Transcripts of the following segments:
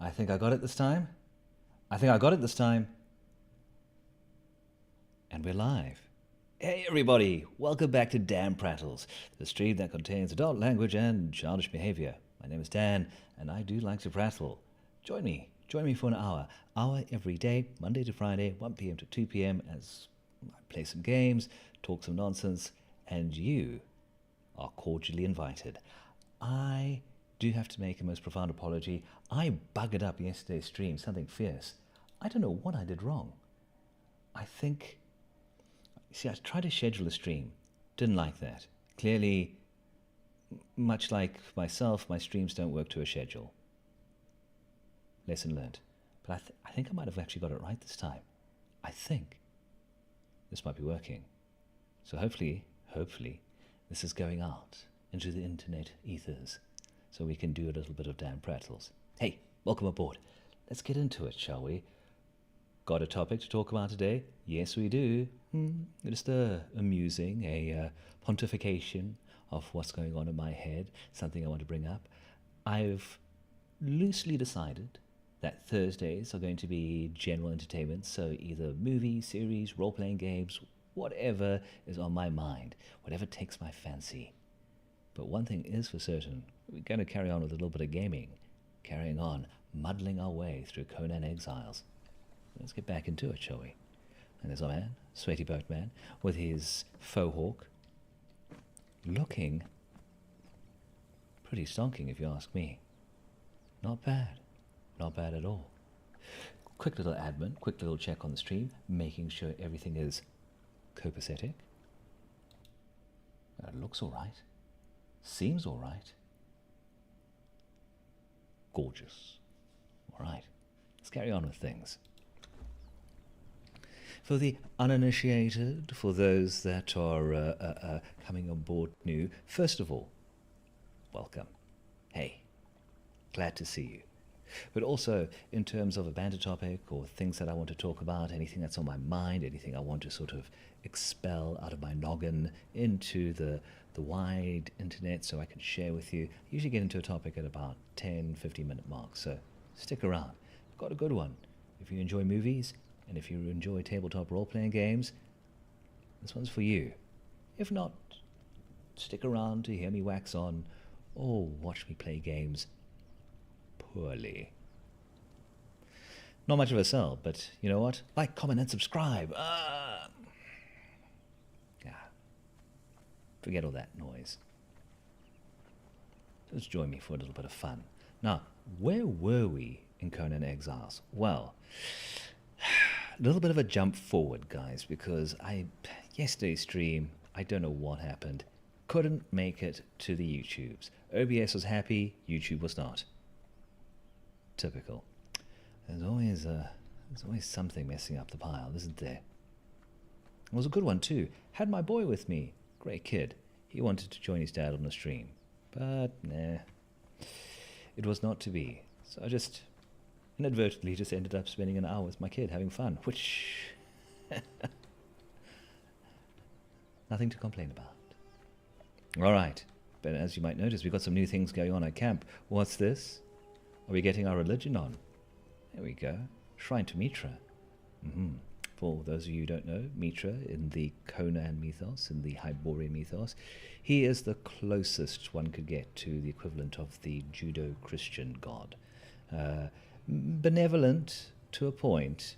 I think I got it this time. I think I got it this time. And we're live. Hey everybody, welcome back to DanPrattles, the stream that contains adult language and childish behavior. My name is Dan, and I do like to prattle. Join me for an hour every day, Monday to Friday, 1 p.m. to 2 p.m. as I play some games, talk some nonsense, and you are cordially invited. I do have to make a most profound apology. I buggered up yesterday's stream, something fierce. I don't know what I did wrong. I tried to schedule a stream. Didn't like that. Clearly, much like myself, my streams don't work to a schedule. Lesson learned. But I think I might have actually got it right this time. I think this might be working. So hopefully, this is going out into the internet ethers so we can do a little bit of DanPrattles. Hey, welcome aboard. Let's get into it, shall we? Got a topic to talk about today? Yes, we do. Just amusing, a pontification of what's going on in my head, something I want to bring up. I've loosely decided that Thursdays are going to be general entertainment, so either movies, series, role-playing games, whatever is on my mind, whatever takes my fancy. But one thing is for certain, we're going to carry on with a little bit of gaming, carrying on, muddling our way through Conan Exiles. Let's get back into it, shall we? And there's our man, Sweaty Boatman, with his faux hawk, looking pretty stonking if you ask me. Not bad. Not bad at all. Quick little admin, quick little check on the stream, making sure everything is copacetic. It looks alright. Seems alright. Gorgeous. Alright, let's carry on with things. For the uninitiated, for those that are coming on board new, first of all, welcome. Hey, glad to see you. But also, in terms of a banter topic or things that I want to talk about, anything that's on my mind, anything I want to sort of expel out of my noggin into the wide internet so I can share with you, I usually get into a topic at about 10-15 minute mark, so stick around. I've got a good one. If you enjoy movies, and if you enjoy tabletop role-playing games, this one's for you. If not, stick around to hear me wax on, or watch me play games poorly. Not much of a sell, but you know what? Like, comment, and subscribe. Forget all that noise. Just join me for a little bit of fun. Now, where were we in Conan Exiles? Well, a little bit of a jump forward, guys, because yesterday's stream, I don't know what happened. Couldn't make it to the YouTubes. OBS was happy, YouTube was not. Typical. There's always something messing up the pile, isn't there? It was a good one too. Had my boy with me. Great kid. He wanted to join his dad on the stream, but nah, it was not to be. So I just inadvertently just ended up spending an hour with my kid having fun, which nothing to complain about. All right, but as you might notice, we've got some new things going on at camp. What's this? Are we getting our religion on? There we go. Shrine to Mitra. For those of you who don't know, Mitra in the Conan mythos, in the Hyborian mythos, he is the closest one could get to the equivalent of the Judo-Christian god. Benevolent to a point.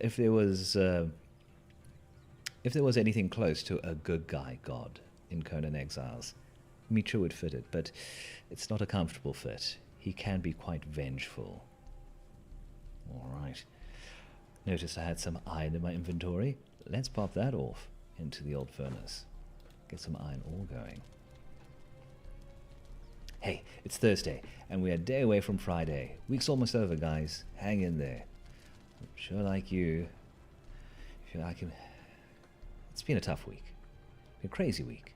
If there was anything close to a good guy god in Conan Exiles, Mitra would fit it, but it's not a comfortable fit. He can be quite vengeful. All right. Noticed I had some iron in my inventory. Let's pop that off into the old furnace. Get some iron ore going. Hey, it's Thursday, and we're a day away from Friday. Week's almost over, guys. Hang in there. I'm sure like you, if you like him, it's been a tough week. Been a crazy week.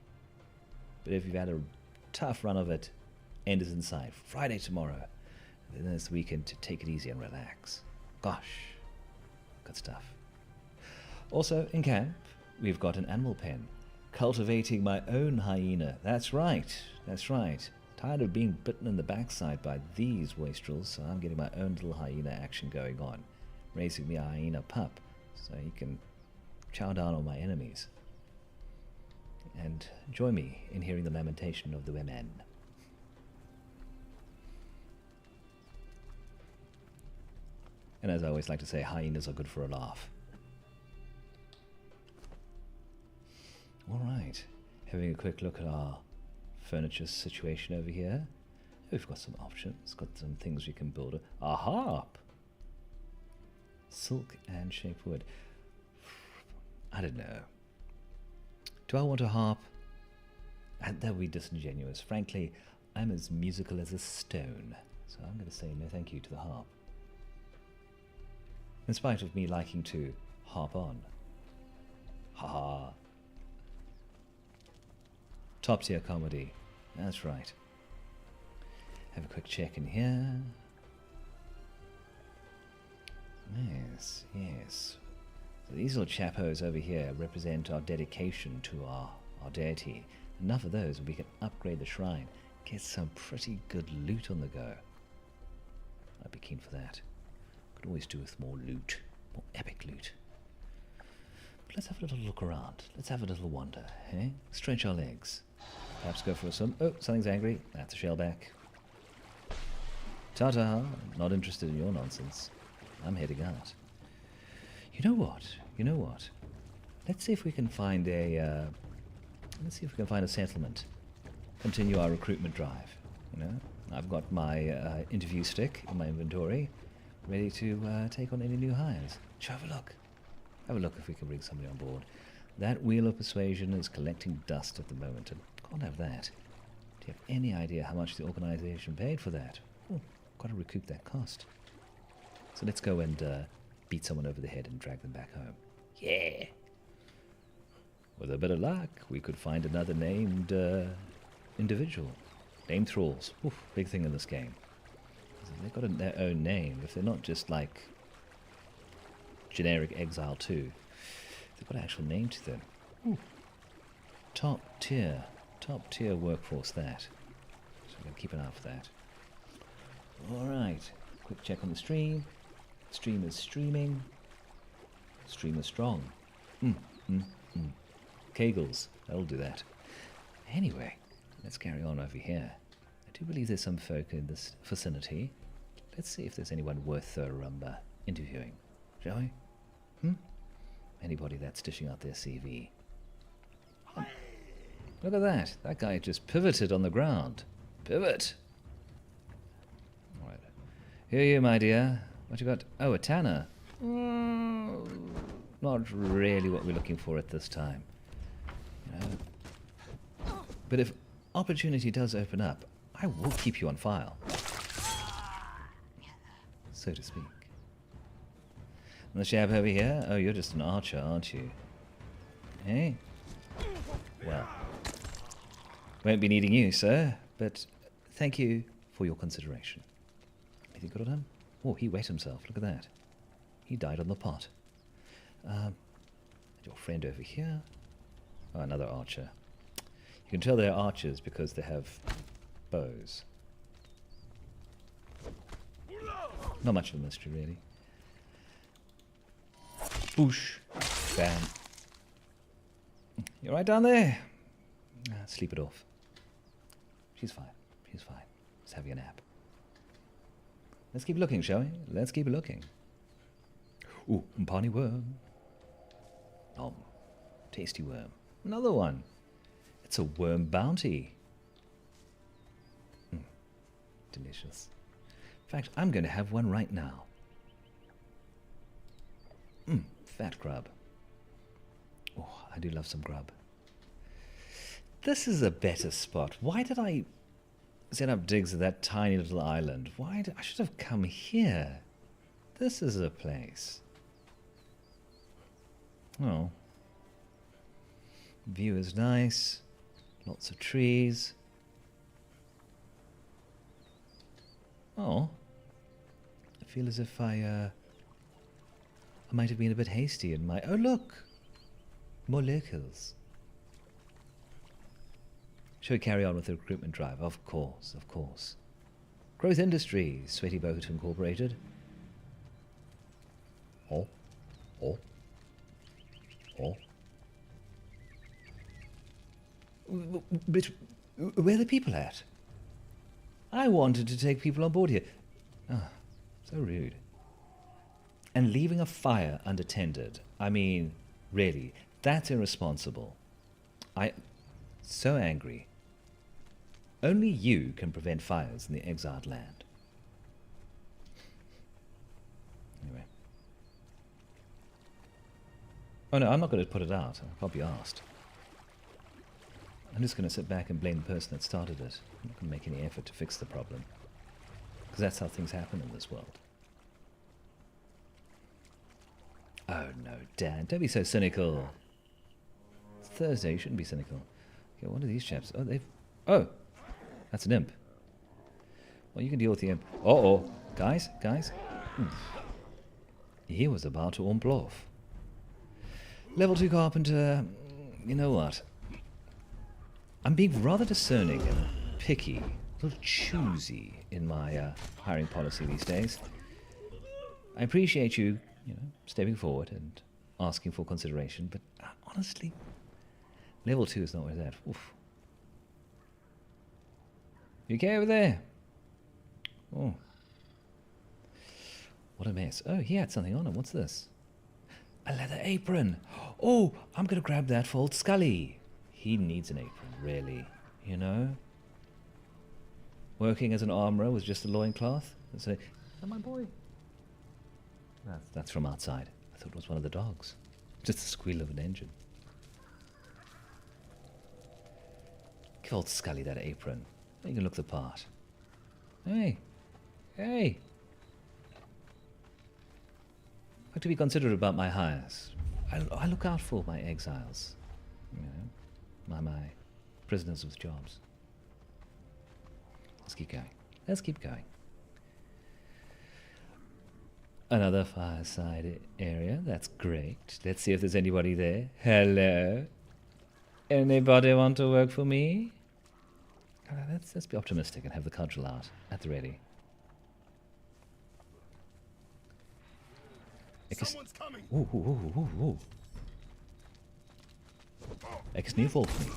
But if you've had a tough run of it, end is in sight. Friday tomorrow. And then there's the weekend to take it easy and relax. Gosh. Good stuff. Also, in camp, we've got an animal pen. Cultivating my own hyena. That's right. Tired of being bitten in the backside by these wastrels, so I'm getting my own little hyena action going on. Raising me a hyena pup, so he can chow down on my enemies. And join me in hearing the lamentation of the women. And as I always like to say, hyenas are good for a laugh. Alright, having a quick look at our furniture situation over here. We've got some options, got some things we can build. A harp! Silk and shaped wood. I don't know. Do I want a harp? And that would be disingenuous. Frankly, I'm as musical as a stone, so I'm going to say no thank you to the harp. In spite of me liking to harp on. Ha ha. Top tier comedy. That's right. Have a quick check in here. Yes, yes. So these little chapos over here represent our dedication to our deity. Enough of those and we can upgrade the shrine. Get some pretty good loot on the go. I'd be keen for that. Could always do with more loot. More epic loot. But let's have a little look around. Let's have a little wander, eh? Stretch our legs. Perhaps go for a swim. Oh, something's angry. That's a shellback. Ta-ta. Not interested in your nonsense. I'm heading out. You know what? You know what? Let's see if we can find a settlement. Continue our recruitment drive. You know, I've got my interview stick in my inventory, ready to take on any new hires. Have a look. Have a look if we can bring somebody on board. That wheel of persuasion is collecting dust at the moment, and can't have that. Do you have any idea how much the organization paid for that? Oh, got to recoup that cost. So let's go and beat someone over the head and drag them back home. Yeah! With a bit of luck, we could find another named individual. Name thralls. Oof, big thing in this game. They've got their own name. If they're not just like generic Exile 2, they've got an actual name to them. Ooh. Top tier workforce that. So I'm going to keep an eye out for that. Alright, quick check on the stream. Stream is streaming. Stream is strong. Kegels, that'll do that. Anyway, let's carry on over here. I do believe there's some folk in this vicinity. Let's see if there's anyone worth interviewing, shall we? Anybody that's dishing out their CV. Look at that. That guy just pivoted on the ground. Pivot. All right. Here you, my dear. What you got? Oh, a tanner. Not really what we're looking for at this time. You know. But if opportunity does open up, I will keep you on file. So to speak. And the chap over here? Oh, you're just an archer, aren't you? Hey? Well, won't be needing you, sir, but thank you for your consideration. Anything good on him? Oh, he wet himself. Look at that. He died on the pot. Your friend over here. Oh, another archer. You can tell they're archers because they have bows. Not much of a mystery, really. Boosh. Bam. You're right down there. Sleep it off. She's fine. She's fine. Let's have your nap. Let's keep looking, shall we? Let's keep looking. Ooh, Umpani worm. Nom. Tasty worm. Another one. It's a worm bounty. Delicious. In fact, I'm going to have one right now. Fat grub. Oh, I do love some grub. This is a better spot. Why did I set up digs at that tiny little island? I should have come here. This is a place. Oh. View is nice. Lots of trees. Oh. I feel as if I might have been a bit hasty in my... Oh, look! More locals. Shall we carry on with the recruitment drive? Of course, of course. Growth Industries, Sweaty Boat Incorporated. Oh. Oh. Oh. But where are the people at? I wanted to take people on board here. Ah, so rude. And leaving a fire unattended. I mean, really, that's irresponsible. So angry. Only you can prevent fires in the exiled land. Anyway. Oh no, I'm not going to put it out. I can't be asked. I'm just going to sit back and blame the person that started it. I'm not going to make any effort to fix the problem. Because that's how things happen in this world. Oh no, Dan, don't be so cynical. It's Thursday, you shouldn't be cynical. Okay, what are these chaps? Oh, that's an imp. Well, you can deal with the imp. Uh-oh. Guys. He was about to ump off. Level 2 carpenter. You know what? I'm being rather discerning and picky, a little choosy in my hiring policy these days. I appreciate you, stepping forward and asking for consideration, but honestly, level 2 is not where it's at. Oof. You okay over there? Oh. What a mess. Oh, he had something on him. What's this? A leather apron. Oh, I'm going to grab that for old Scully. He needs an apron, really. Working as an armourer with just a loincloth. Oh, my boy. That's from outside. I thought it was one of the dogs. Just the squeal of an engine. Give old Scully that apron. You can look the part. Hey. I like to be considerate about my hires. I look out for my exiles. My prisoners with jobs. Let's keep going. Another fireside area. That's great. Let's see if there's anybody there. Hello? Anybody want to work for me? Let's be optimistic and have the cudgel out at the ready. Someone's coming. Ooh. Ex new fault for me.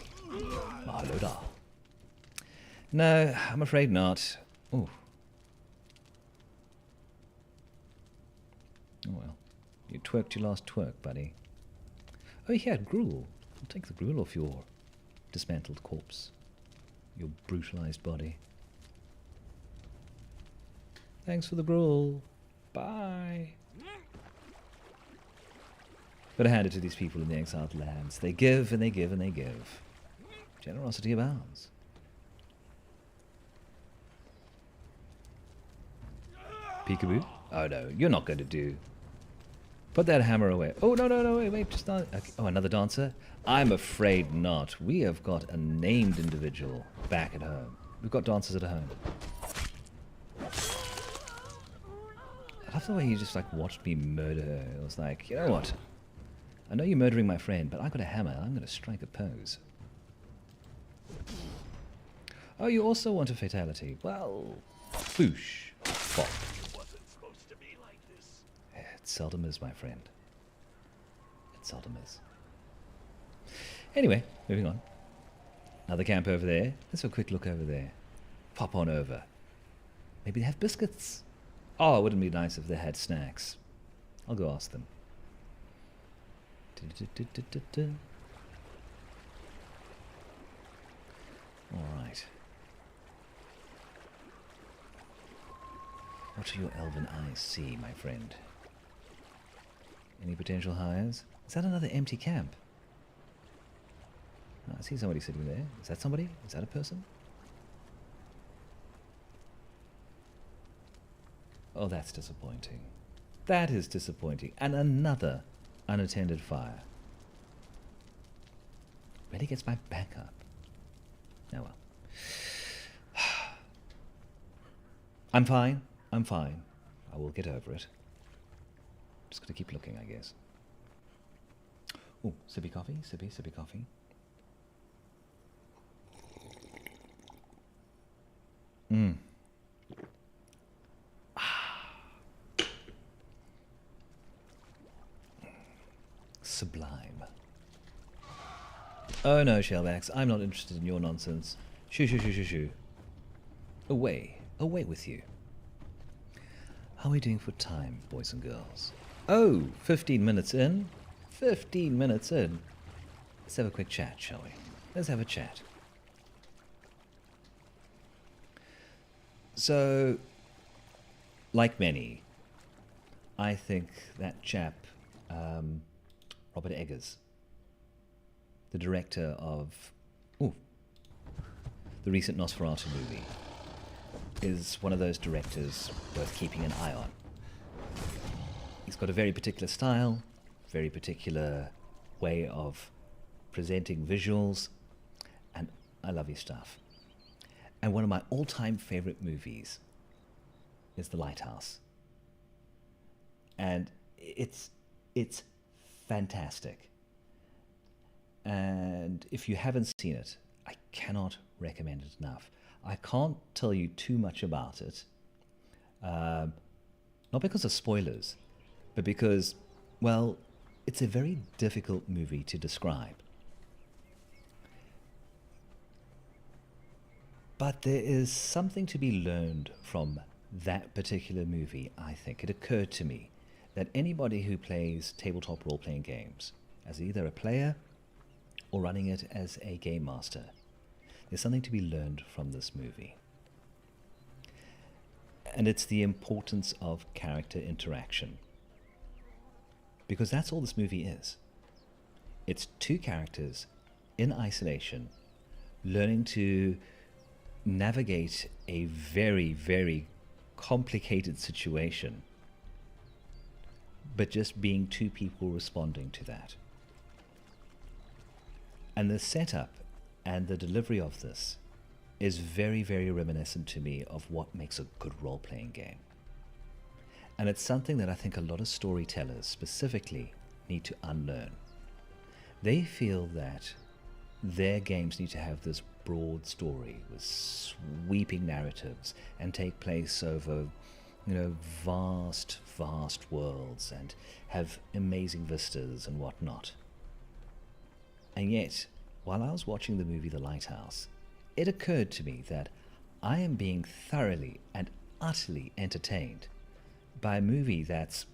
Hello da. No, I'm afraid not. Ooh. Oh well. You twerked your last twerk, buddy. Oh yeah, gruel. I'll take the gruel off your dismantled corpse. Your brutalized body. Thanks for the gruel. Bye. Gotta hand it to these people in the exiled lands. They give and they give and they give. Generosity abounds. Peekaboo? Oh no, you're not going to do. Put that hammer away. Oh no, wait, just not. Okay. Oh, another dancer? I'm afraid not. We have got a named individual back at home. We've got dancers at home. I love the way he just watched me murder her. It was like, you know what? I know you're murdering my friend, but I got a hammer. I'm going to strike a pose. Oh, you also want a fatality? Well, boosh. Bop. It wasn't supposed to be like this. It seldom is, my friend. It seldom is. Anyway, moving on. Another camp over there. Let's have a quick look over there. Pop on over. Maybe they have biscuits. Oh, it wouldn't be nice if they had snacks. I'll go ask them. Alright. What do your elven eyes see, my friend? Any potential hires? Is that another empty camp? Oh, I see somebody sitting there. Is that somebody? Is that a person? Oh, that's disappointing. That is disappointing. And another unattended fire. Really gets my back up. Oh well. I'm fine. I will get over it. Just gotta keep looking, I guess. Oh, sippy coffee, sippy coffee. sublime. Oh no, Shellbacks, I'm not interested in your nonsense. Shoo, shoo, shoo, shoo, shoo. Away, away with you. How are we doing for time, boys and girls? Oh, 15 minutes in. 15 minutes in. Let's have a quick chat, shall we? Let's have a chat. So, like many, I think that chap, Robert Eggers, the director of the recent Nosferatu movie, is one of those directors worth keeping an eye on. He's got a very particular style, very particular way of presenting visuals, and I love his stuff. And one of my all-time favorite movies is The Lighthouse. And it's fantastic. And if you haven't seen it, I cannot recommend it enough. I can't tell you too much about it, not because of spoilers, but because, well, it's a very difficult movie to describe. But there is something to be learned from that particular movie, I think. It occurred to me that anybody who plays tabletop role-playing games, as either a player or running it as a game master, there's something to be learned from this movie. And it's the importance of character interaction. Because that's all this movie is. It's two characters in isolation, learning to navigate a very, very complicated situation, but just being two people responding to that. And the setup and the delivery of this is very, very reminiscent to me of what makes a good role-playing game. And it's something that I think a lot of storytellers specifically need to unlearn. They feel that their games need to have this broad story with sweeping narratives and take place over, vast, vast worlds and have amazing vistas and whatnot. And yet, while I was watching the movie The Lighthouse, it occurred to me that I am being thoroughly and utterly entertained by a movie that's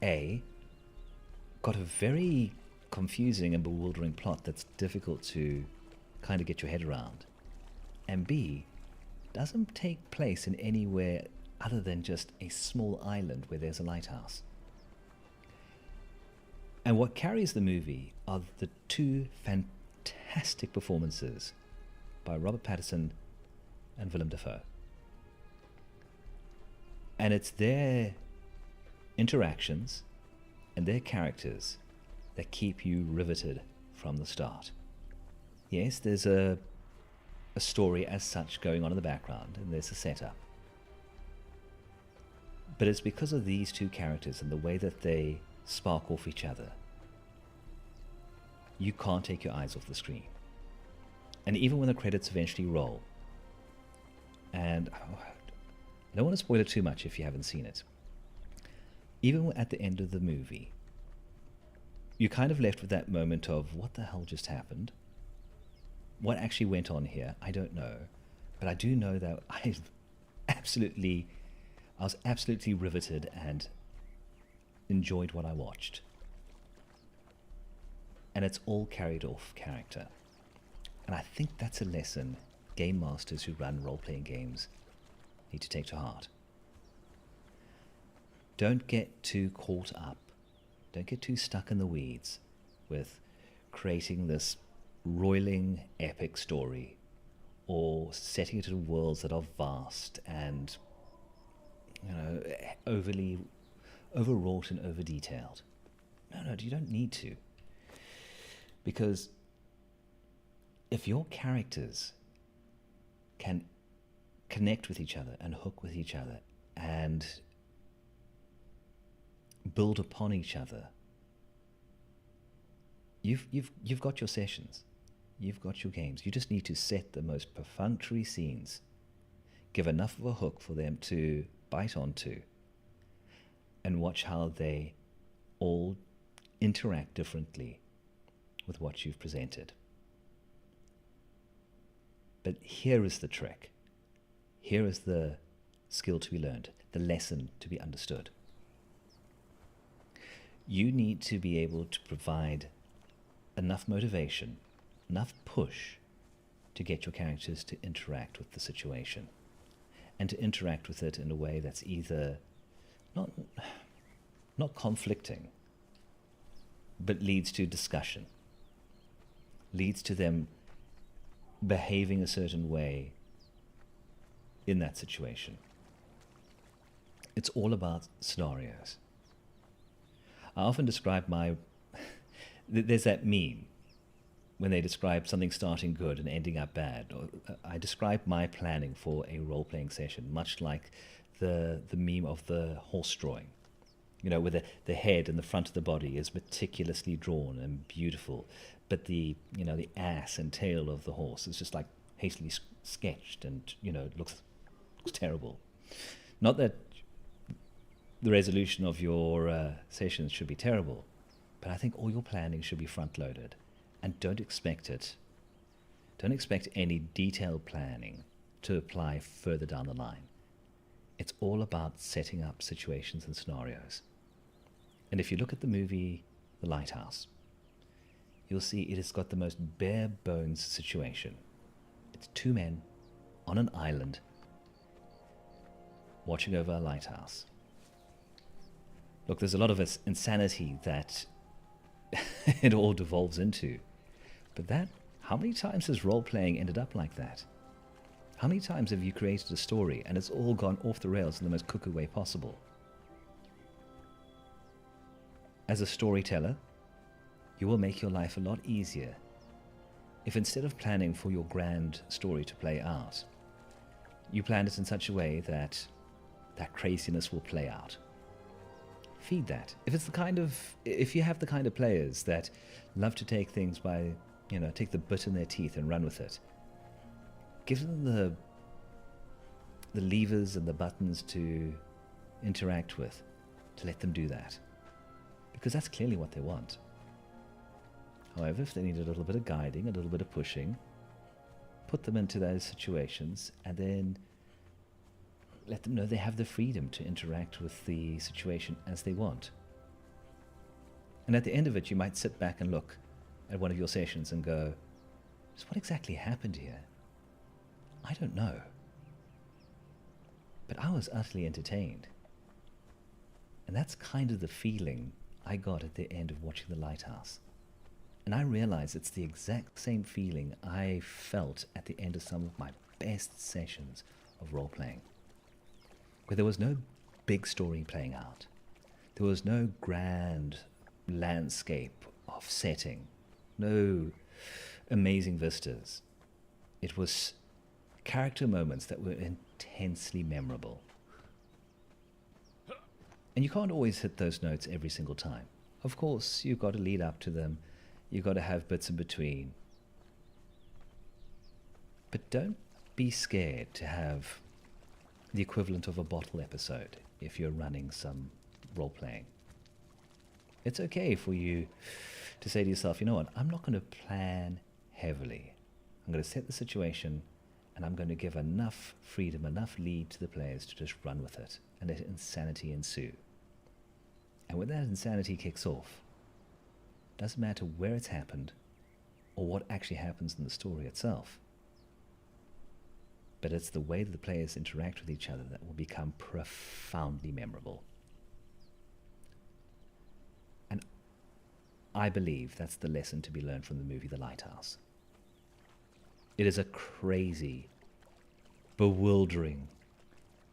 A, got a very confusing and bewildering plot that's difficult to kind of get your head around, and B, doesn't take place in anywhere other than just a small island where there's a lighthouse. And what carries the movie are the two fantastic performances by Robert Pattinson and Willem Dafoe. And it's their interactions and their characters that keep you riveted from the start. Yes, there's a story as such going on in the background, and there's a setup. But it's because of these two characters and the way that they spark off each other. You can't take your eyes off the screen. And even when the credits eventually roll, and I don't want to spoil it too much if you haven't seen it, even at the end of the movie, you're kind of left with that moment of, what the hell just happened? What actually went on here? I don't know. But I do know that I was absolutely riveted and enjoyed what I watched. And it's all carried off character. And I think that's a lesson game masters who run role-playing games need to take to heart. Don't get too caught up. Don't get too stuck in the weeds with creating this roiling epic story or setting it in worlds that are vast and overwrought and over detailed. No, you don't need to. Because if your characters can connect with each other and hook with each other and build upon each other, you've got your sessions, you've got your games. You just need to set the most perfunctory scenes, give enough of a hook for them to bite onto, and watch how they all interact differently with what you've presented. But here is the trick. Here is the skill to be learned, the lesson to be understood. You need to be able to provide enough motivation, enough push to get your characters to interact with the situation, and to interact with it in a way that's either not conflicting, but leads to discussion, leads to them behaving a certain way in that situation. It's all about scenarios. I often describe there's that meme when they describe something starting good and ending up bad. I describe my planning for a role-playing session much like the meme of the horse drawing, where the head and the front of the body is meticulously drawn and beautiful, but the ass and tail of the horse is just like hastily sketched and it looks terrible. Not that the resolution of your sessions should be terrible, but I think all your planning should be front-loaded, and don't expect any detailed planning to apply further down the line. It's all about setting up situations and scenarios. And if you look at the movie The Lighthouse, you'll see it has got the most bare-bones situation. It's two men on an island watching over a lighthouse. Look, there's a lot of insanity that it all devolves into. But how many times has role-playing ended up like that? How many times have you created a story and it's all gone off the rails in the most cuckoo way possible? As a storyteller, you will make your life a lot easier if instead of planning for your grand story to play out, you plan it in such a way that craziness will play out. Feed that. If you have the kind of players that love to take things by, take the bit in their teeth and run with it, give them the levers and the buttons to interact with, to let them do that. Because that's clearly what they want. However, if they need a little bit of guiding, a little bit of pushing, put them into those situations and then let them know they have the freedom to interact with the situation as they want. And at the end of it, you might sit back and look at one of your sessions and go, so what exactly happened here? I don't know. But I was utterly entertained. And that's kind of the feeling I got at the end of watching The Lighthouse. And I realize it's the exact same feeling I felt at the end of some of my best sessions of role-playing, where there was no big story playing out. There was no grand landscape of setting, no amazing vistas. It was character moments that were intensely memorable. And you can't always hit those notes every single time. Of course, you've got to lead up to them. You've got to have bits in between. But don't be scared to have the equivalent of a bottle episode if you're running some role-playing. It's okay for you to say to yourself, you know what, I'm not going to plan heavily. I'm going to set the situation and I'm going to give enough freedom, enough lead to the players to just run with it and let insanity ensue. And when that insanity kicks off, it doesn't matter where it's happened or what actually happens in the story itself. But it's the way that the players interact with each other that will become profoundly memorable. And I believe that's the lesson to be learned from the movie The Lighthouse. It is a crazy, bewildering,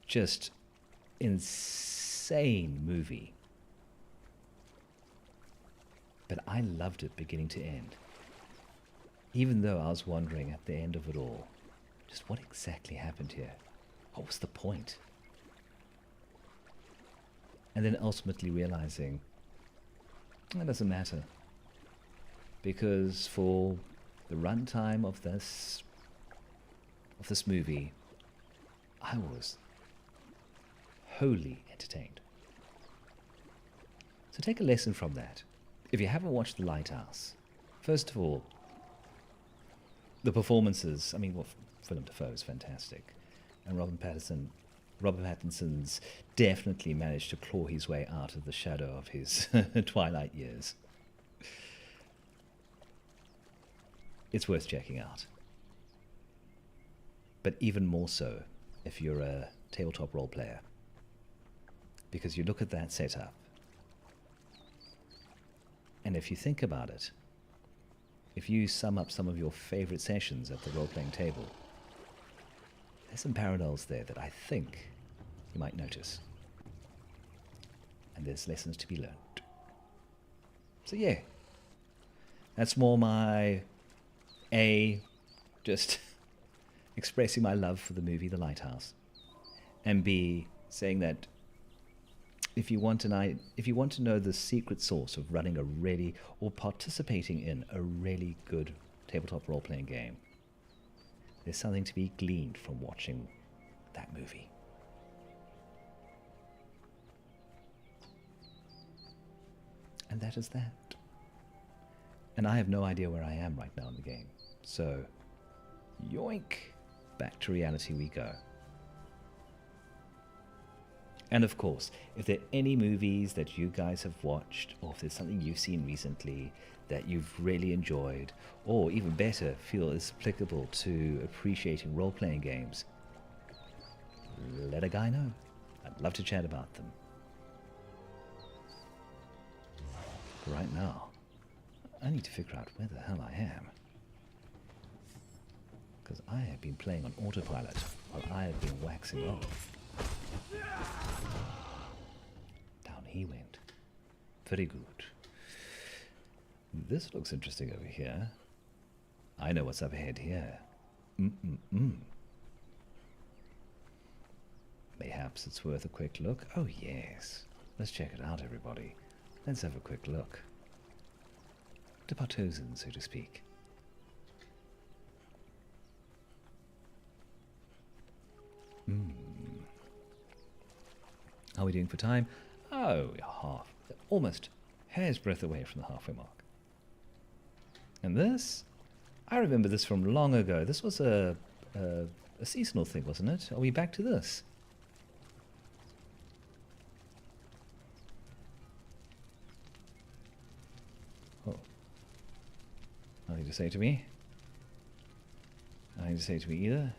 just insane movie. But I loved it beginning to end. Even though I was wondering at the end of it all, just what exactly happened here? What was the point? And then ultimately realizing, it doesn't matter. Because for the runtime of this movie, I was wholly entertained. So take a lesson from that. if you haven't watched The Lighthouse, first of all, the performances, I mean, well, Willem Dafoe is fantastic. And Robert Pattinson's definitely managed to claw his way out of the shadow of his twilight years. It's worth checking out. But even more so if you're a tabletop role player. Because you look at that setup, and if you think about it, if you sum up some of your favorite sessions at the role-playing table, there's some parallels there that I think you might notice. And there's lessons to be learned. So yeah, that's more my just expressing my love for the movie The Lighthouse, and B, saying that if you want to know the secret sauce of running a really, or participating in a really good tabletop role-playing game, there's something to be gleaned from watching that movie. And that is that. And I have no idea where I am right now in the game. So, yoink, back to reality we go. And of course, if there are any movies that you guys have watched, or if there's something you've seen recently that you've really enjoyed, or even better, feel is applicable to appreciating role-playing games, let a guy know. I'd love to chat about them. But right now, I need to figure out where the hell I am. Because I have been playing on autopilot while I have been waxing off. Down he went. Very good. This looks interesting over here. I know what's up ahead here. Mayhaps it's worth a quick look. Oh yes. Let's check it out, everybody. Let's have a quick look. Dip our toes in, so to speak. How are we doing for time? Oh, half. Almost hair's breadth away from the halfway mark. And this? I remember this from long ago. This was a seasonal thing, wasn't it? Are we back to this? Oh. Nothing to say to me? Nothing to say to me either?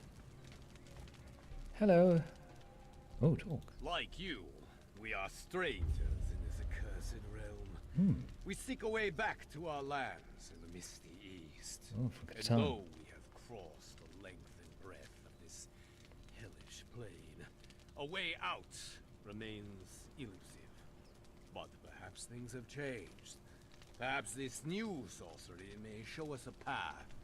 Hello. Oh, talk. Like you, we are strangers in this accursed realm. We seek a way back to our lands in the misty east. Oh, and though we have crossed the length and breadth of this hellish plain, a way out remains elusive. But perhaps things have changed. Perhaps this new sorcery may show us a path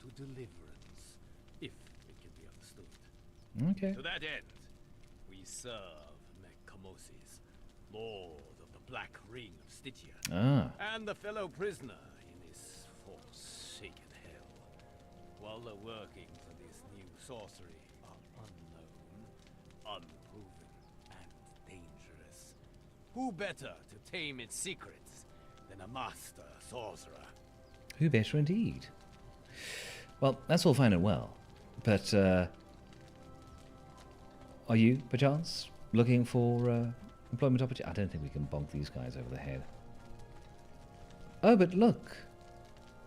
to deliverance, if it can be understood. Okay. To that end, we serve Mechcamosis, Lord of the Black Ring of Stygia, and the fellow prisoner in this forsaken hell. While the workings of this new sorcery are unknown, unproven, and dangerous, who better to tame its secrets than a master sorcerer? Who better indeed? Well, that's all fine and well, but are you, perchance, looking for employment opportunity? I don't think we can bonk these guys over the head. Oh, but look,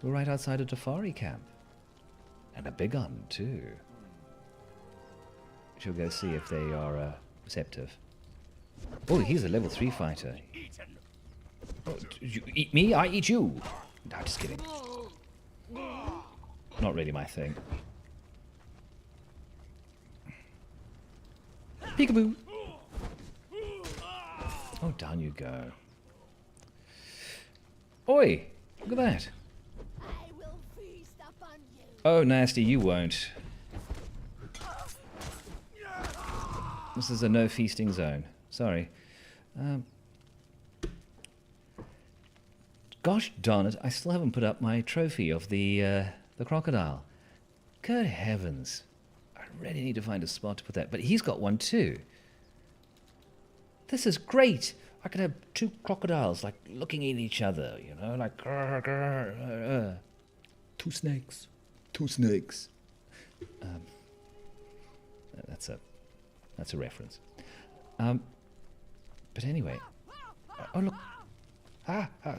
we're right outside a Dafari camp, and a big one too. Shall we go see if they are receptive? Oh, he's a level 3 fighter. Oh, you eat me, I eat you. No, just kidding. Not really my thing. Peekaboo! Oh, down you go. Oi! Look at that. I will feast upon you. Oh, nasty, you won't. This is a no feasting zone. Sorry. Gosh darn it, I still haven't put up my trophy of the crocodile. Good heavens. I really need to find a spot to put that. But he's got one too. This is great. I could have two crocodiles like looking at each other, you know, like grr, grr, two snakes, two snakes. That's a reference. But anyway, oh look,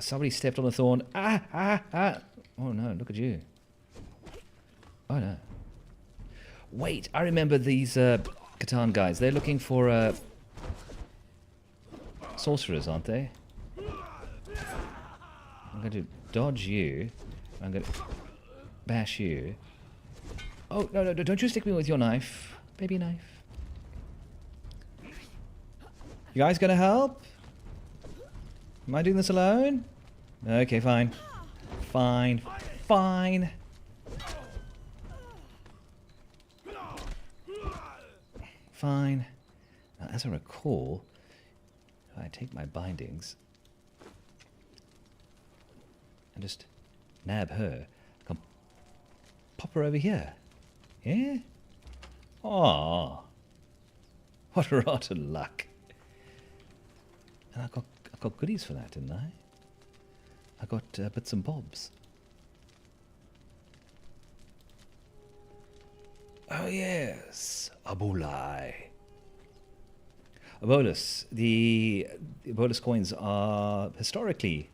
somebody stepped on a thorn. Oh no, look at you. Oh no. Wait, I remember these Catan guys. They're looking for sorcerers, aren't they? I'm going to dodge you. I'm going to bash you. Oh, no, don't you stick me with your knife. Baby knife. You guys going to help? Am I doing this alone? Okay, fine. Fine. Fine. Fine. Now, as I recall, if I take my bindings and just nab her, I can pop her over here. Yeah? Aww. What a rotten luck. And I got goodies for that, didn't I? I got bits and bobs. Oh yes, Abulai. Abolus. The Abolus coins are historically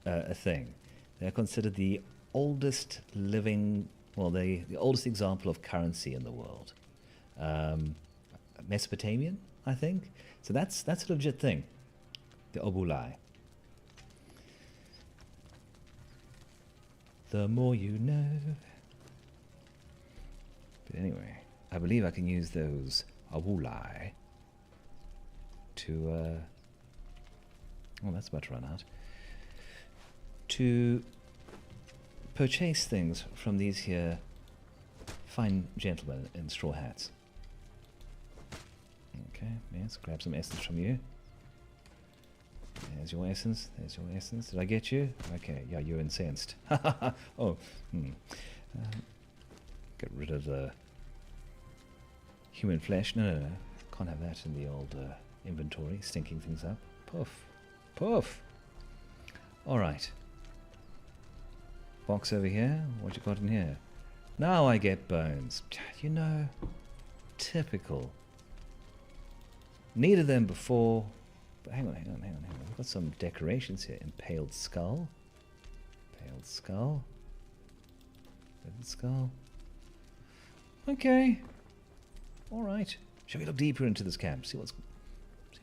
a thing. They're considered the oldest living, well, the oldest example of currency in the world. Mesopotamian, I think. So that's a legit thing. The Obulai. The more you know. But anyway, I believe I can use those Obulai to, well, that's about to run out, to purchase things from these here fine gentlemen in straw hats. Okay, yes, grab some essence from you. There's your essence, there's your essence. Did I get you? Okay, yeah, you're incensed. Oh, get rid of the human flesh. No. Can't have that in the old inventory, stinking things up. Poof. Poof. Alright. Box over here. What you got in here? Now I get bones. You know, typical. Needed them before. But hang on. We've got some decorations here. Impaled skull. Impaled skull. Impaled skull. Okay. Alright. Shall we look deeper into this camp? See if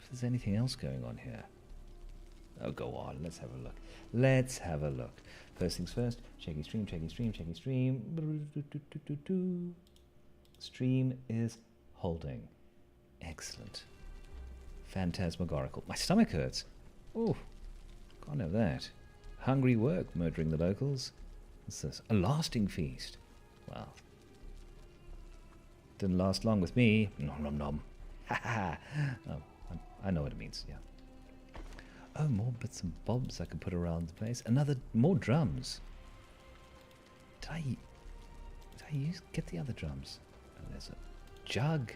there's anything else going on here. Oh, go on. Let's have a look. Let's have a look. First things first. Checking stream, checking stream, checking stream. Stream is holding. Excellent. Phantasmagorical. My stomach hurts. Oh, can't have that. Hungry work, murdering the locals. What's this? A lasting feast. Wow. Didn't last long with me. Nom nom nom. Ha ha. Oh, I know what it means. Yeah. Oh, more bits and bobs I can put around the place. More drums. Did I get the other drums? Oh, there's a jug.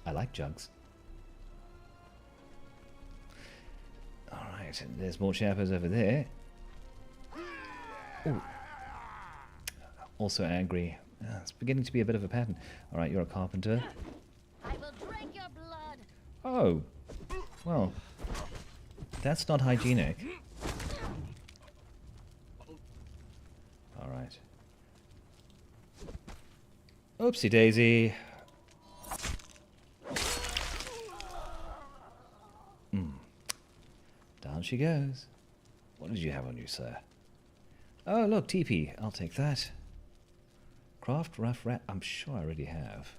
I like jugs. Alright, and there's more chappers over there. Ooh. Also angry. It's beginning to be a bit of a pattern. Alright, you're a carpenter. I will drink your blood. Oh. Well, that's not hygienic. Alright. Oopsie daisy. Down she goes. What did you have on you, sir? Oh, look, teepee. I'll take that. Craft rough wrap. I'm sure I already have.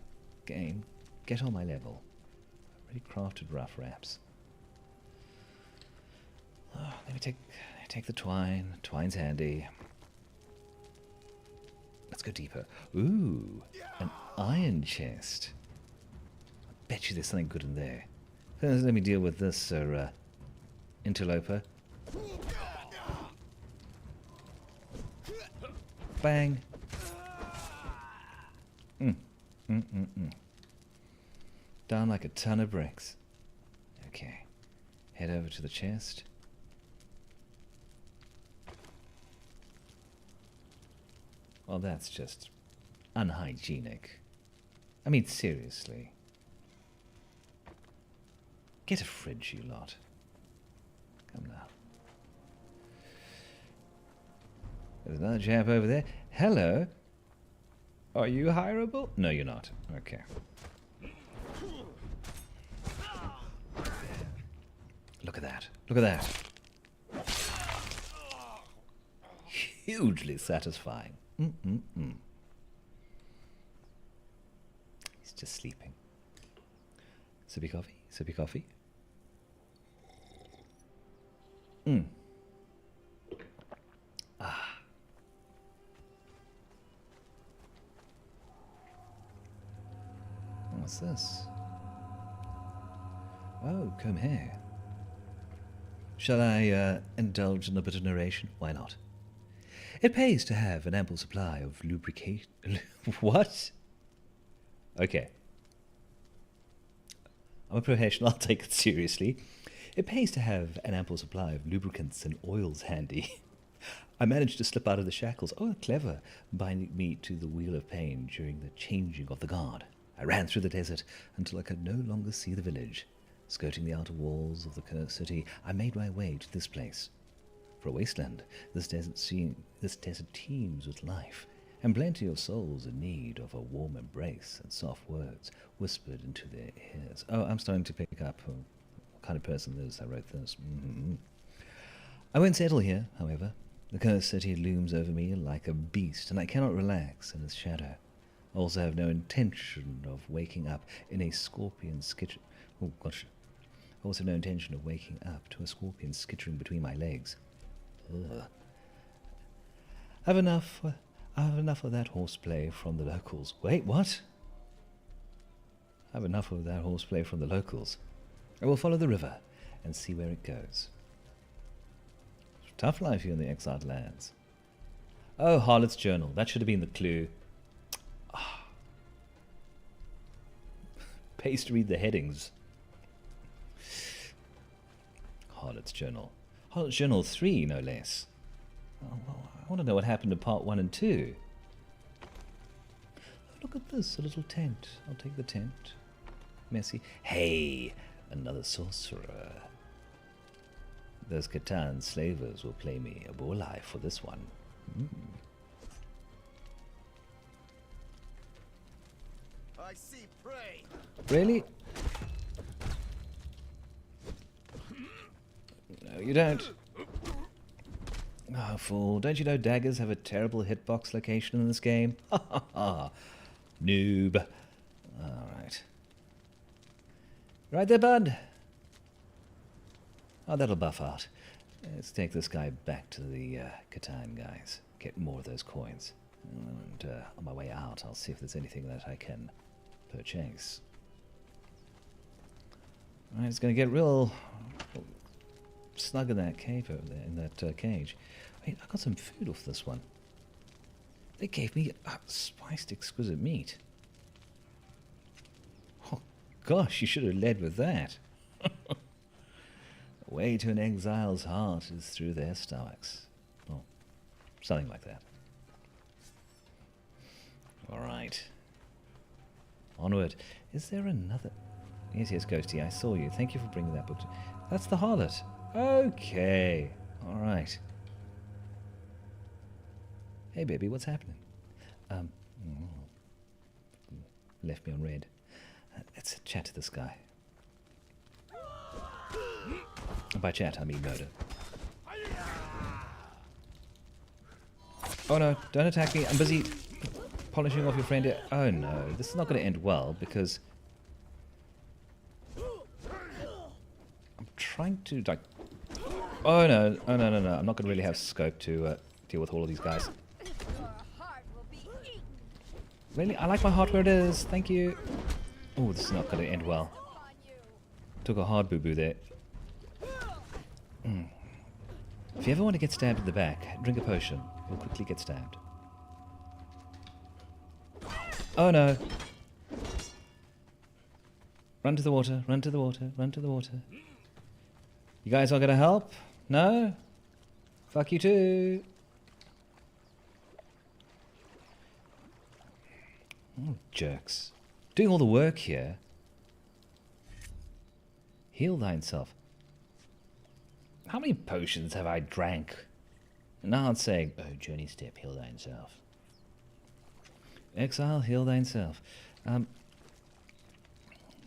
Game, get on my level. Already crafted rough wraps. Oh, let me take the twine. Twine's handy. Let's go deeper. Ooh, an iron chest. I bet you there's something good in there. Let me deal with this, interloper. Bang. Down like a ton of bricks. Okay. Head over to the chest. Well, that's just unhygienic. I mean, seriously. Get a fridge, you lot. Come now. There's another chap over there. Hello. Are you hireable? No, you're not. Okay. Look at that. Look at that. Hugely satisfying. He's just sleeping. Sippy coffee. Sippy coffee. Ah. What's this? Oh, comb hair. Shall I indulge in a bit of narration? Why not? It pays to have an ample supply of lubricate. What? Okay. I'm a professional, I'll take it seriously. It pays to have an ample supply of lubricants and oils handy. I managed to slip out of the shackles, oh clever, binding me to the wheel of pain during the changing of the guard. I ran through the desert until I could no longer see the village. Skirting the outer walls of the cursed city, I made my way to this place. For a wasteland, this desert teems with life, and plenty of souls in need of a warm embrace and soft words whispered into their ears. Oh, I'm starting to pick up what kind of person this is. I wrote this. I won't settle here, however. The cursed city looms over me like a beast, and I cannot relax in its shadow. I also have no intention of waking up in a scorpion's kitchen. Oh, gosh. I also have no intention of waking up to a scorpion skittering between my legs. Ugh. I have enough of that horseplay from the locals. Wait, what? I have enough of that horseplay from the locals. I will follow the river and see where it goes. Tough life here in the exiled lands. Oh, Harlot's Journal. That should have been the clue. Pays to read the headings. Harlot's Journal. Harlot's Journal 3, no less. Oh, well, I want to know what happened to part 1 and 2. Oh, look at this, a little tent. I'll take the tent. Messy. Hey, another sorcerer. Those Catan slavers will play me a bullseye for this one. I see prey. Really? No, you don't. Oh, fool. Don't you know daggers have a terrible hitbox location in this game? Ha ha ha. Noob. Alright. Right there, bud. Oh, that'll buff out. Let's take this guy back to the Catan guys. Get more of those coins. And on my way out, I'll see if there's anything that I can purchase. Alright, it's going to get real snug in that cave over there, in that cage. Wait, I got some food off this one. They gave me spiced exquisite meat. Oh, gosh, you should have led with that. The way to an exile's heart is through their stomachs. Oh, something like that. Alright. Onward. Is there another... Yes, yes, Ghosty, I saw you. Thank you for bringing that book to... That's the harlot. Okay. Alright. Hey, baby, what's happening? Left me on red. Let's chat to this guy. By chat, I mean murder. Oh no, don't attack me. I'm busy polishing off your friend here. Oh no, this is not going to end well because... I'm trying to, like... Oh no, oh no, no, no. I'm not going to really have scope to deal with all of these guys. Really? I like my heart where it is. Thank you. Oh, this is not going to end well. Took a hard boo-boo there. If you ever want to get stabbed in the back, drink a potion. You'll quickly get stabbed. Oh no. Run to the water, run to the water, run to the water. You guys not gonna help? No? Fuck you too. Oh, jerks. Doing all the work here. Heal thyself. How many potions have I drank? And now it's saying, oh, journey step, heal thyself. Exile, heal thyself.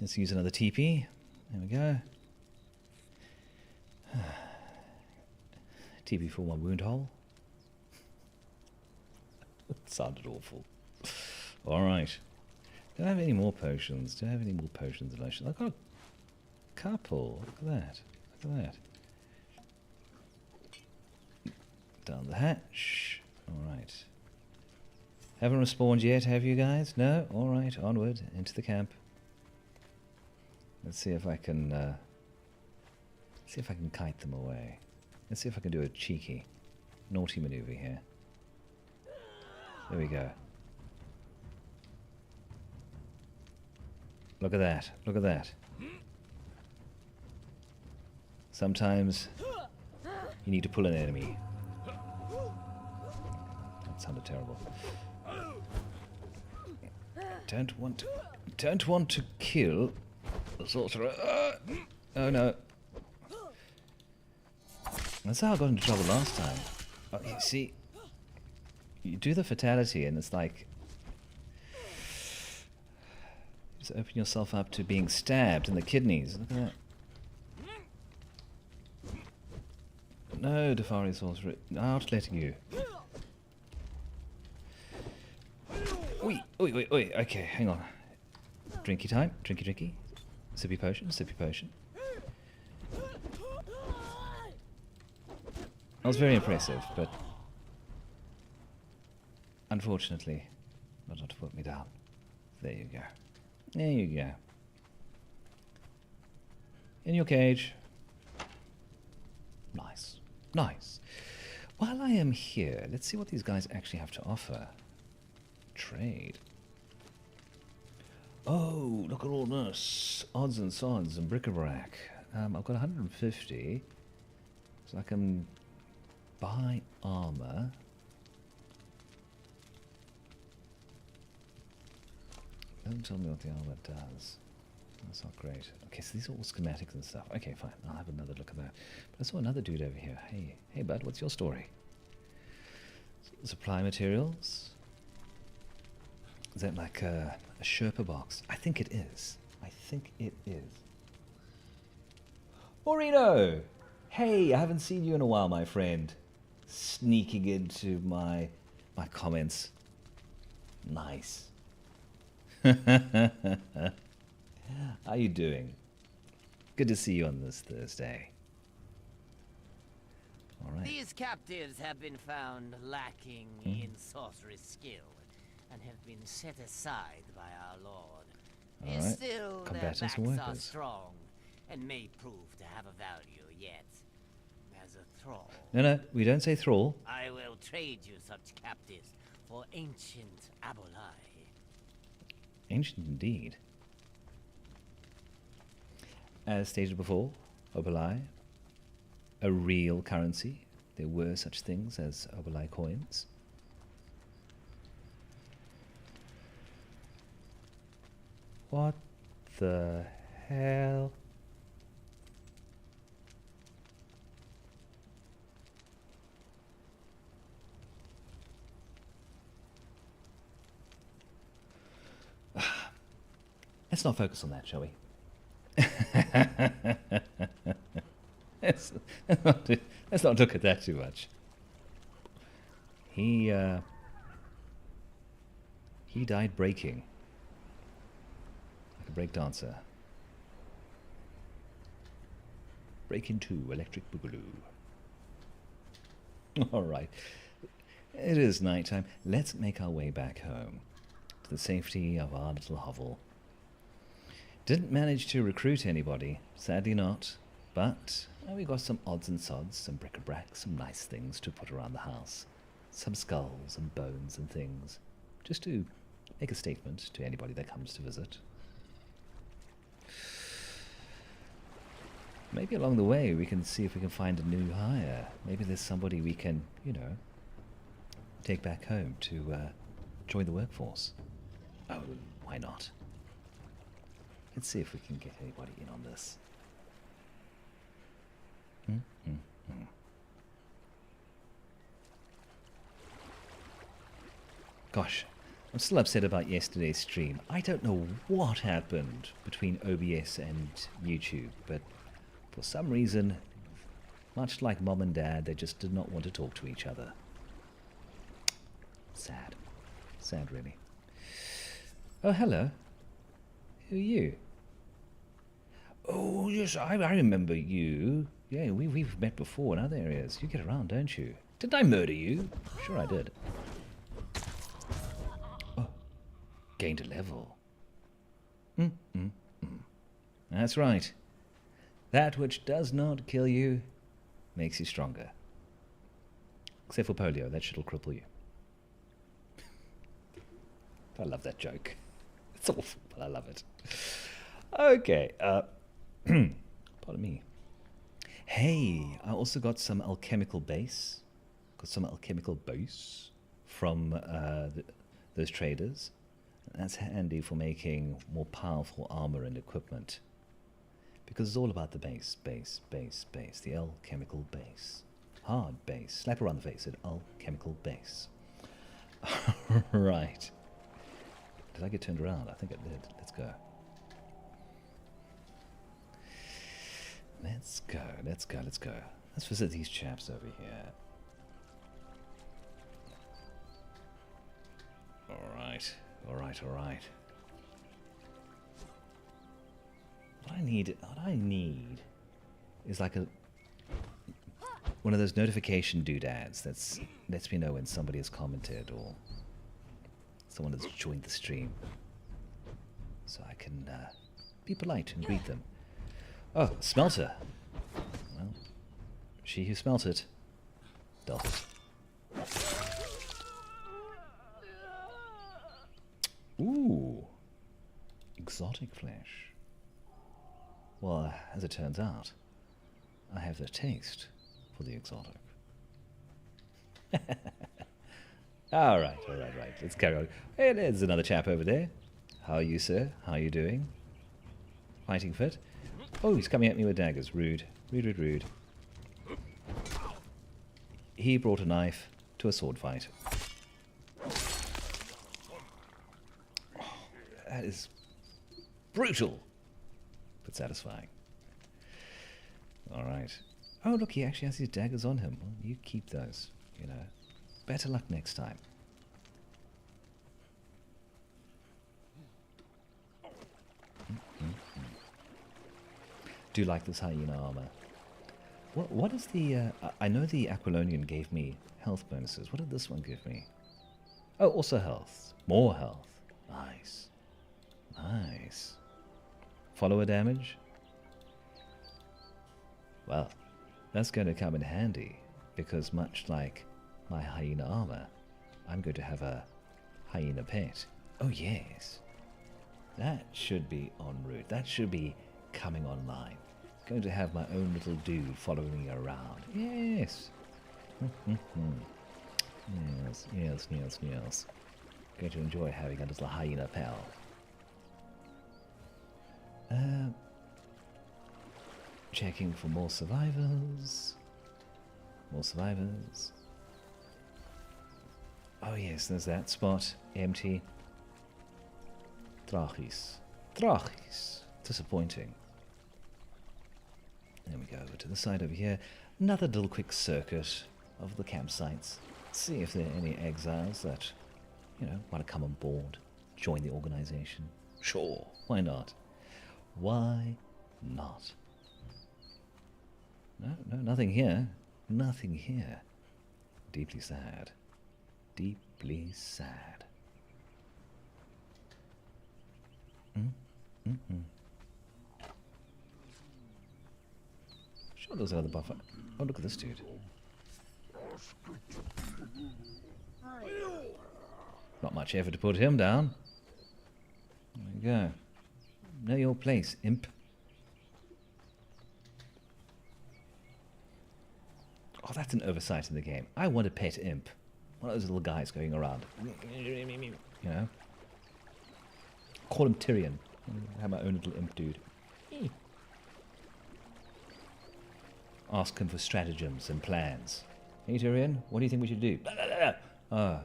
Let's use another TP. There we go. TP for my wound hole. It sounded awful. Alright. Do I have any more potions? Do I have any more potions and lotions? I've got a couple. Look at that. Look at that. Down the hatch. Alright. Haven't respawned yet, have you guys? No? Alright, onward. Into the camp. Let's see if I can kite them away. Let's see if I can do a cheeky, naughty maneuver here. There we go. Look at that. Look at that. Sometimes you need to pull an enemy. That sounded terrible. Don't want to kill the sorcerer. Oh no. That's how I got into trouble last time. Oh, you see, you do the fatality and it's like just open yourself up to being stabbed in the kidneys. Look at that. No, Defari sorcerer, not letting you. Oi, oi, oi, oi. Okay, hang on. Drinky time, drinky. Sippy potion, sippy potion. That was very impressive, but unfortunately, not to put me down. There you go. There you go. In your cage. Nice. Nice. While I am here, let's see what these guys actually have to offer. Trade. Oh, look at all this. Odds and sods and bric-a-brac. I've got 150. So I can buy armor. Don't tell me what the armor does. That's not great. Okay, so these are all schematics and stuff. Okay, fine. I'll have another look at that. But I saw another dude over here. Hey, bud, what's your story? Supply materials. Is that like a Sherpa box? I think it is. I think it is. Moreno! Hey, I haven't seen you in a while, my friend. Sneaking into my comments. Nice. How you doing? Good to see you on this Thursday. All right. These captives have been found lacking in sorcery skill and have been set aside by our lord. All right. Still, their Combatants backs and are workers. strong and may prove to have a value yet. As a thrall, No, we don't say thrall. I will trade you such captives for ancient Abolai. Ancient indeed. As stated before, Obolai, a real currency. There were such things as Obolai coins. What the hell? Let's not focus on that, shall we? let's not look at that too much. He died breaking. Like a break dancer. Break into Electric Boogaloo. Alright. It is nighttime. Let's make our way back home. To the safety of our little hovel. Didn't manage to recruit anybody, sadly not, but we got some odds and sods, some bric-a-brac, some nice things to put around the house. Some skulls and bones and things, just to make a statement to anybody that comes to visit. Maybe along the way we can see if we can find a new hire. Maybe there's somebody we can, you know, take back home to join the workforce. Oh, why not? Let's see if we can get anybody in on this. Gosh, I'm still upset about yesterday's stream. I don't know what happened between OBS and YouTube, but for some reason, much like Mom and Dad, they just did not want to talk to each other. Sad. Sad, really. Oh, hello. Who are you? Oh, yes, I remember you. Yeah, we've met before in other areas. You get around, don't you? Didn't I murder you? Sure I did. Oh, gained a level. That's right. That which does not kill you makes you stronger. Except for polio, that shit'll cripple you. I love that joke. It's awful, but I love it. Okay, pardon me. Hey, I also got some alchemical base. Got some alchemical base from those traders. That's handy for making more powerful armor and equipment. Because it's all about the base, the alchemical base. Hard base. Slap around the face at alchemical base. Right. Did I get turned around? I think I did. Let's go. Let's go. Let's visit these chaps over here. Alright. What I need is like one of those notification doodads that lets me know when somebody has commented or someone has joined the stream, so I can be polite and greet them. Oh, smelter. Well, she who smelt it dealt it. Ooh, exotic flesh. Well, as it turns out, I have the taste for the exotic. All right. Let's carry on. Hey, there's another chap over there. How are you, sir? How are you doing? Fighting fit? Oh, he's coming at me with daggers. Rude. Rude. He brought a knife to a sword fight. Oh, that is brutal, but satisfying. All right. Oh, look, he actually has his daggers on him. Well, you keep those, you know. Better luck next time. Do like this hyena armor. What is the... I know the Aquilonian gave me health bonuses. What did this one give me? Oh, also health. More health. Nice. Follower damage? Well, that's going to come in handy, because much like my hyena armor, I'm going to have a hyena pet. Oh yes. That should be en route. That should be coming online. Going to have my own little dude following me around. Yes. Yes. Going to enjoy having a little hyena pal. Checking for more survivors. Oh yes, there's that spot. Empty. Drachis. Disappointing. There we go, over to the side over here. Another little quick circuit of the campsites. See if there are any exiles that, you know, want to come on board, join the organization. Sure, why not? Why not? No, nothing here. Nothing here. Deeply sad. Sure, there's another buffer. Oh, look at this dude. Not much effort to put him down. There you go. Know your place, imp. Oh, that's an oversight in the game. I want a pet imp. One of those little guys going around. You know? Call him Tyrion. I have my own little imp dude. Ask him for stratagems and plans. Hey Tyrion, what do you think we should do? I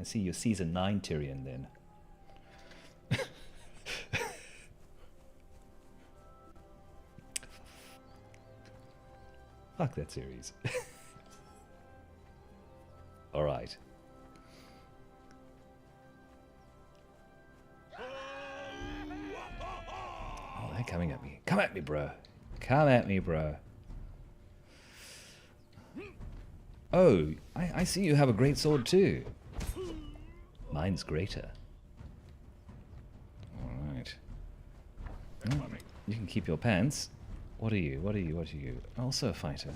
see you're season 9 Tyrion then. Fuck that series. Alright. Oh, they're coming at me. Come at me, bro. Come at me, bro. Oh, I see you have a great sword too. Mine's greater. Alright. Oh, you can keep your pants. What are you? What are you? What are you? Also a fighter.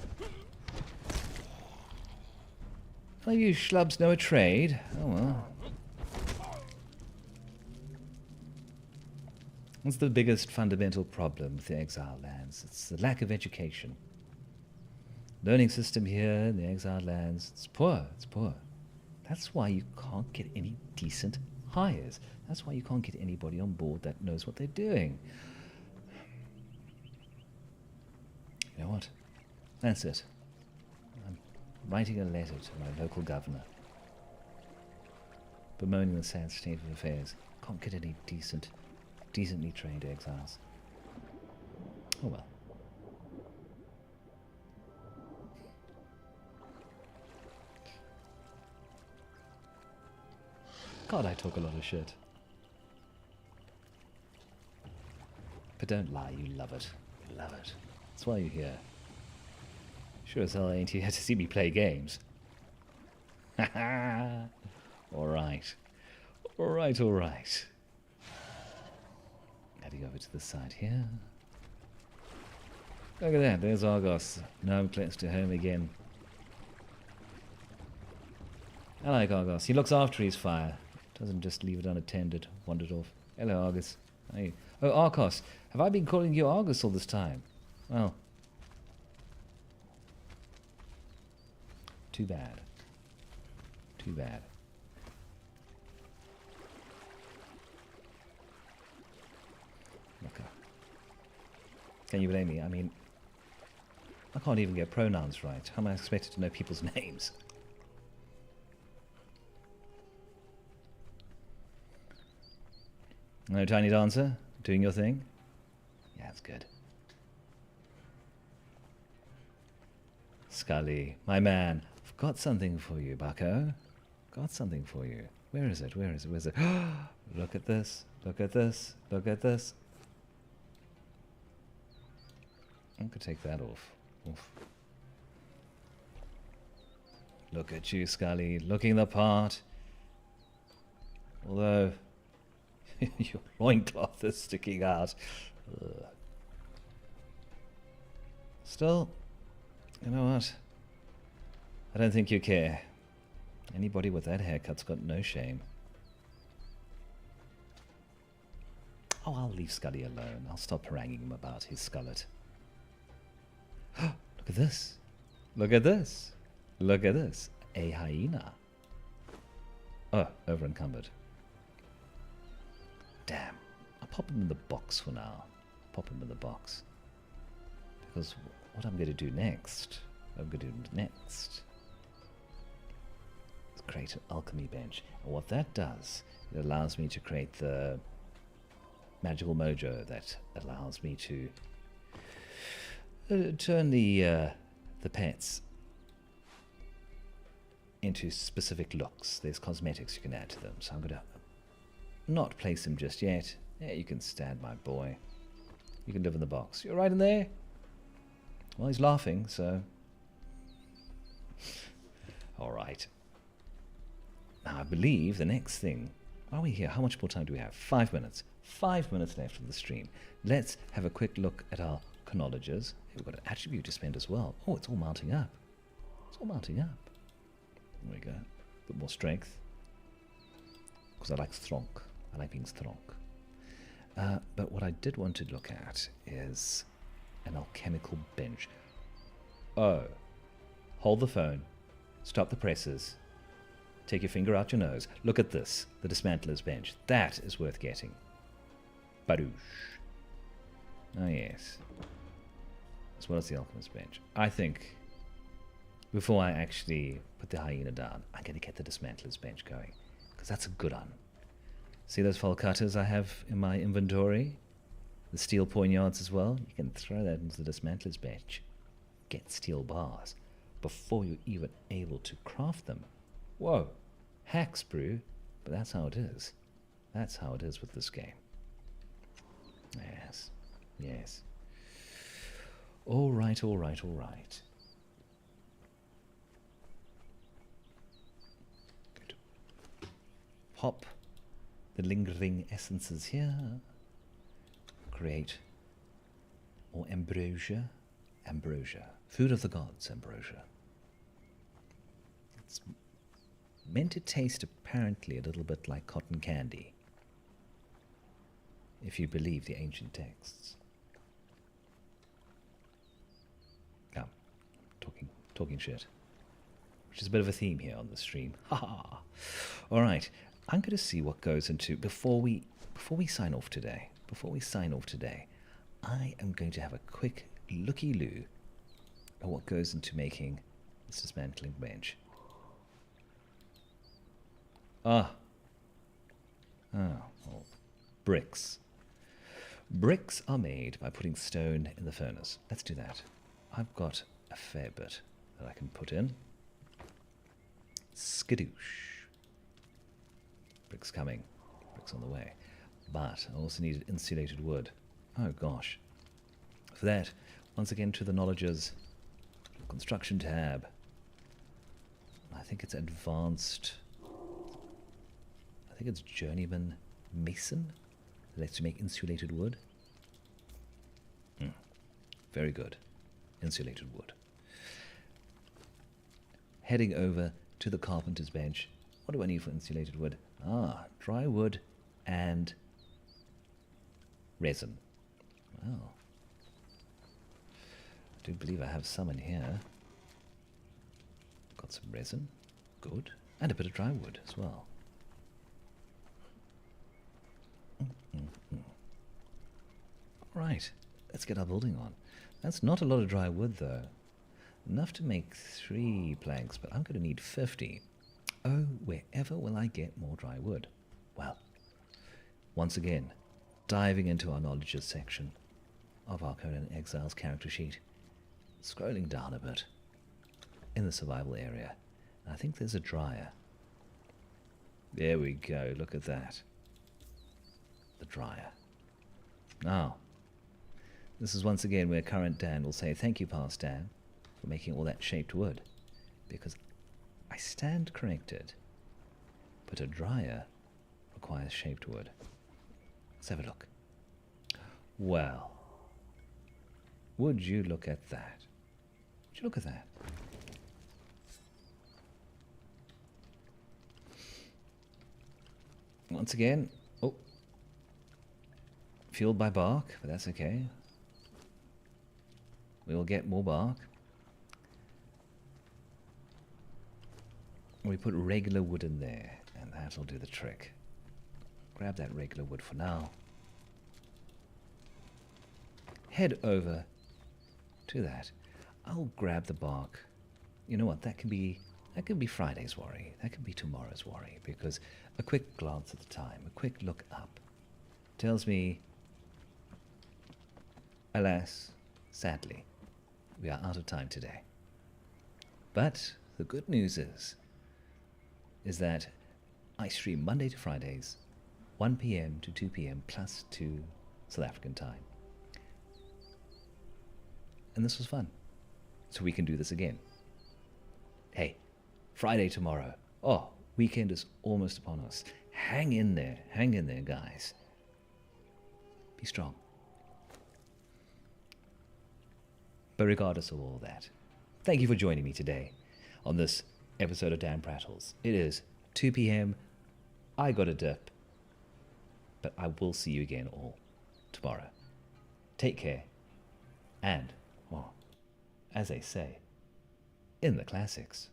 None of you schlubs know a trade. Oh well. What's the biggest fundamental problem with the exile lands? It's the lack of education. Learning system here in the exiled lands, it's poor, it's poor. That's why you can't get any decent hires. That's why you can't get anybody on board that knows what they're doing. You know what? That's it. I'm writing a letter to my local governor, bemoaning the sad state of affairs. Can't get any decently trained exiles. Oh well. God, I talk a lot of shit. But don't lie, you love it. You love it. That's why you're here. Sure as hell ain't here to see me play games. Ha ha! Alright. Alright, alright. Heading over to the side here. Look at that, there's Argos. Now I'm close to home again. I like Argos. He looks after his fire. Doesn't just leave it unattended, wandered off. Hello, Argus. Hey. Oh, Arcos. Have I been calling you Argus all this time? Well. Too bad. Too bad. Okay. Can you blame me? I mean, I can't even get pronouns right. How am I expected to know people's names? No tiny dancer? Doing your thing? Yeah, that's good. Scully, my man, I've got something for you, bucko. Got something for you. Where is it? Where is it? Where is it? Look at this. Look at this. Look at this. I could take that off. Oof. Look at you, Scully, looking the part. Although your loincloth is sticking out. Ugh. Still, you know what? I don't think you care. Anybody with that haircut's got no shame. Oh, I'll leave Scully alone. I'll stop haranguing him about his skullet. Look at this. Look at this. Look at this. A hyena. Oh, over encumbered. Damn. I'll pop him in the box for now. Pop him in the box. Because what I'm going to do next, is create an alchemy bench. And what that does, it allows me to create the magical mojo that allows me to turn the pets into specific looks. There's cosmetics you can add to them. So I'm going to not place them just yet. Yeah, you can stand, my boy. You can live in the box. You're right in there? Well, he's laughing, so... Alright. Now, I believe the next thing... Are we here? How much more time do we have? 5 minutes. 5 minutes left of the stream. Let's have a quick look at our chronologers. We've got an attribute to spend as well. Oh, it's all mounting up. It's all mounting up. There we go. A bit more strength. Because I like Thronk. I like being Thronk. But what I did want to look at is an alchemical bench. Oh. hold the phone, stop the presses, take your finger out your nose. Look at this, the Dismantler's bench. That is worth getting. Badoosh. Oh yes. As well as the Alchemist's bench. I think, before I actually put the hyena down, I'm going to get the Dismantler's bench going. Because that's a good one. See those file cutters I have in my inventory? The steel poignards as well? You can throw that into the Dismantler's bench. Get steel bars before you're even able to craft them. Whoa. Hacks, brew. But that's how it is. That's how it is with this game. Yes. Yes. All right, all right, all right. Good. Pop the lingering essences here. Create more ambrosia. Ambrosia. Food of the gods, ambrosia. It's meant to taste apparently a little bit like cotton candy, if you believe the ancient texts. Now, talking shit, which is a bit of a theme here on the stream. Ha! All right, I'm going to see what goes into before we sign off today. Before we sign off today, I am going to have a quick looky-loo at what goes into making this dismantling bench. Oh, well, bricks. Bricks are made by putting stone in the furnace. Let's do that. I've got a fair bit that I can put in. Skadoosh. Bricks coming. Bricks on the way. But I also needed insulated wood. Oh gosh. For that, once again to the Knowledge's construction tab. I think it's advanced. I think it's Journeyman Mason. Lets you make insulated wood. Very good. Insulated wood. Heading over to the carpenter's bench. What do I need for insulated wood? Dry wood and resin. Well, I do believe I have some in here. Got some resin. Good. And a bit of dry wood as well. Right, let's get our building on. That's not a lot of dry wood, though. Enough to make 3 planks, but I'm going to need 50. Oh, wherever will I get more dry wood? Well, once again, diving into our knowledges section of our Conan Exiles character sheet. Scrolling down a bit in the survival area. And I think there's a dryer. There we go, look at that. The dryer. Now, this is once again where current Dan will say, thank you, past Dan, for making all that shaped wood. Because I stand corrected, but a dryer requires shaped wood. Let's have a look. Well, would you look at that? Would you look at that? Once again, fueled by bark, but that's okay. We will get more bark. We put regular wood in there, and that'll do the trick. Grab that regular wood for now. Head over to that. I'll grab the bark. You know what? That can be Friday's worry. That can be tomorrow's worry, because a quick glance at the time, a quick look up, tells me, alas, sadly, we are out of time today. But the good news is that I stream Monday to Fridays, 1 p.m. to 2 p.m. plus 2 South African time. And this was fun. So we can do this again. Hey, Friday tomorrow. Oh, weekend is almost upon us. Hang in there, guys. Be strong. But regardless of all that, thank you for joining me today on this episode of DanPrattles. It is 2 p.m. I got a dip, but I will see you again all tomorrow. Take care, and, well, as they say, in the classics.